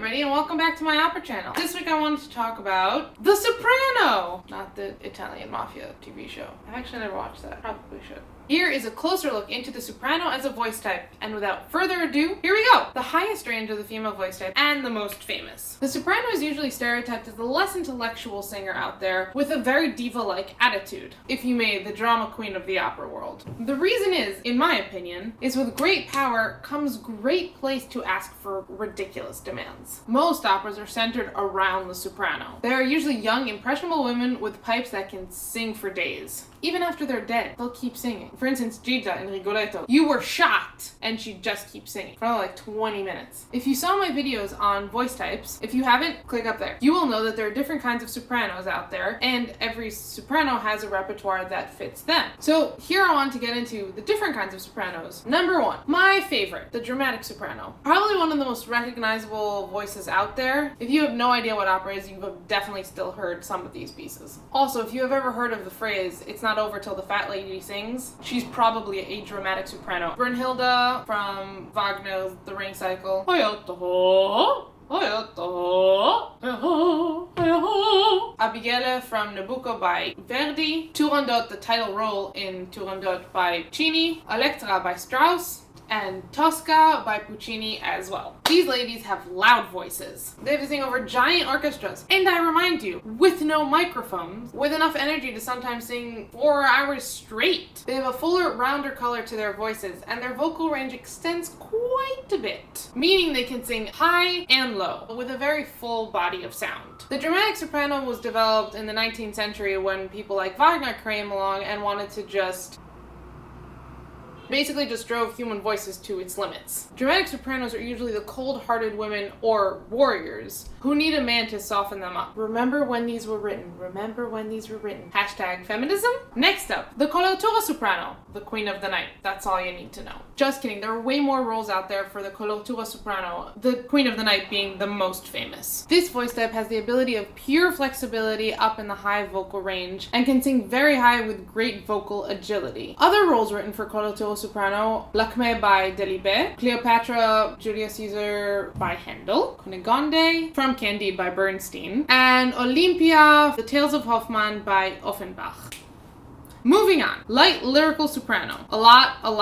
everybody, and welcome back to my opera channel. This week I wanted to talk about The Soprano! Not the Italian mafia TV show. I've actually never watched that. Probably should. Here is a closer look into the soprano as a voice type, and without further ado, here we go! The highest range of the female voice type, and the most famous. The soprano is usually stereotyped as the less intellectual singer out there, with a very diva-like attitude, if you may, the drama queen of the opera world. The reason is, in my opinion, is with great power comes great place to ask for ridiculous demands. Most operas are centered around the soprano. They are usually young, impressionable women with pipes that can sing for days. Even after they're dead, they'll keep singing. For instance, Gilda in Rigoletto. You were shot, and she just keeps singing for like 20 minutes. If you saw my videos on voice types, if you haven't, click up there. You will know that there are different kinds of sopranos out there, and every soprano has a repertoire that fits them. So here I want to get into the different kinds of sopranos. Number one, my favorite, the dramatic soprano. Probably one of the most recognizable voices out there. If you have no idea what opera is, you have definitely still heard some of these pieces. Also, if you have ever heard of the phrase, "It's not over till the fat lady sings," she's probably a dramatic soprano. Burnhilde from Wagner's The Ring Cycle. Hojotoho, Hojotoho, Abigaille from Nabucco by Verdi. Turandot, the title role in Turandot by Puccini. Elektra by Strauss. And Tosca by Puccini as well. These ladies have loud voices. They have to sing over giant orchestras. And I remind you, with no microphones, with enough energy to sometimes sing 4 hours straight. They have a fuller, rounder color to their voices, and their vocal range extends quite a bit, meaning they can sing high and low, with a very full body of sound. The dramatic soprano was developed in the 19th century when people like Wagner came along and wanted to basically just drove human voices to its limits. Dramatic sopranos are usually the cold-hearted women or warriors who need a man to soften them up. Remember when these were written. Remember when these were written. Hashtag feminism. Next up, the coloratura soprano, the queen of the night. That's all you need to know. Just kidding, there are way more roles out there for the coloratura soprano, the queen of the night being the most famous. This voice type has the ability of pure flexibility up in the high vocal range and can sing very high with great vocal agility. Other roles written for coloratura soprano: Lakme by lieber, Cleopatra, Julius Caesar by Handel, Cunegonde from Candide by Bernstein, and Olympia, The Tales of Hoffmann by Offenbach. Moving on, light lyrical soprano. A lot of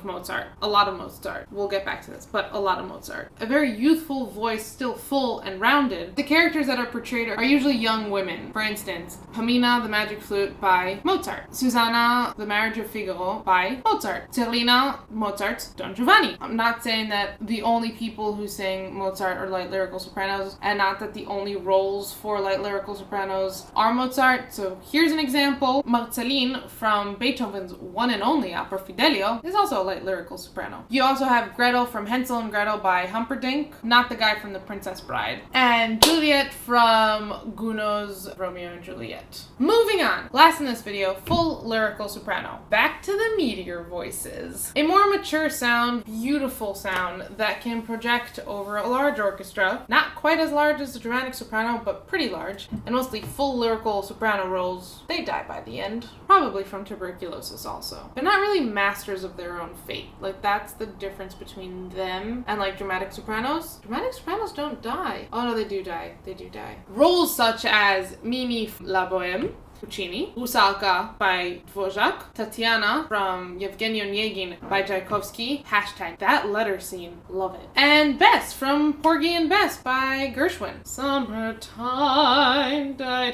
Mozart. A lot of Mozart. We'll get back to this, but a lot of Mozart. A very youthful voice, still full and rounded. The characters that are portrayed are usually young women. For instance, Pamina, The Magic Flute by Mozart. Susanna, The Marriage of Figaro by Mozart. Zerlina, Mozart's Don Giovanni. I'm not saying that the only people who sing Mozart are light lyrical sopranos, and not that the only roles for light lyrical sopranos are Mozart. So here's an example. Marceline from Beethoven's one and only opera Fidelio is also a light lyrical soprano. You also have Gretel from Hansel and Gretel by Humperdinck, not the guy from The Princess Bride, and Juliet from Gounod's Romeo and Juliet. Moving on, last in this video, full lyrical soprano. Back to the meteor voices. A more mature sound, beautiful sound that can project over a large orchestra, not quite as large as the dramatic soprano, but pretty large, and mostly full lyrical soprano roles. They die by the end, probably from tuberculosis also. They're not really masters of their own fate. Like, that's the difference between them and like dramatic sopranos. Dramatic sopranos don't die. Oh no, they do die. They do die. Roles such as Mimi La Bohème, Puccini, Rusalka by Dvorak, Tatiana from Yevgeny Onegin by Tchaikovsky, hashtag that letter scene, love it, and Bess from Porgy and Bess by Gershwin. Summertime, die,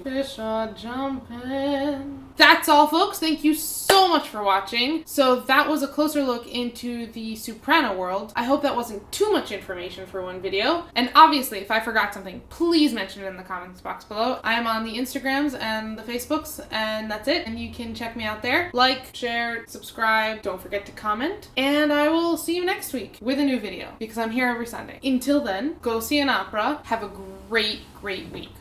fish are jumping. That's all, folks. Thank you so much for watching. So that was a closer look into the soprano world. I hope that wasn't too much information for one video. And obviously, if I forgot something, please mention it in the comments box below. I am on the Instagrams and the Facebooks, and that's it. And you can check me out there. Like, share, subscribe. Don't forget to comment. And I will see you next week with a new video, because I'm here every Sunday. Until then, go see an opera. Have a great week.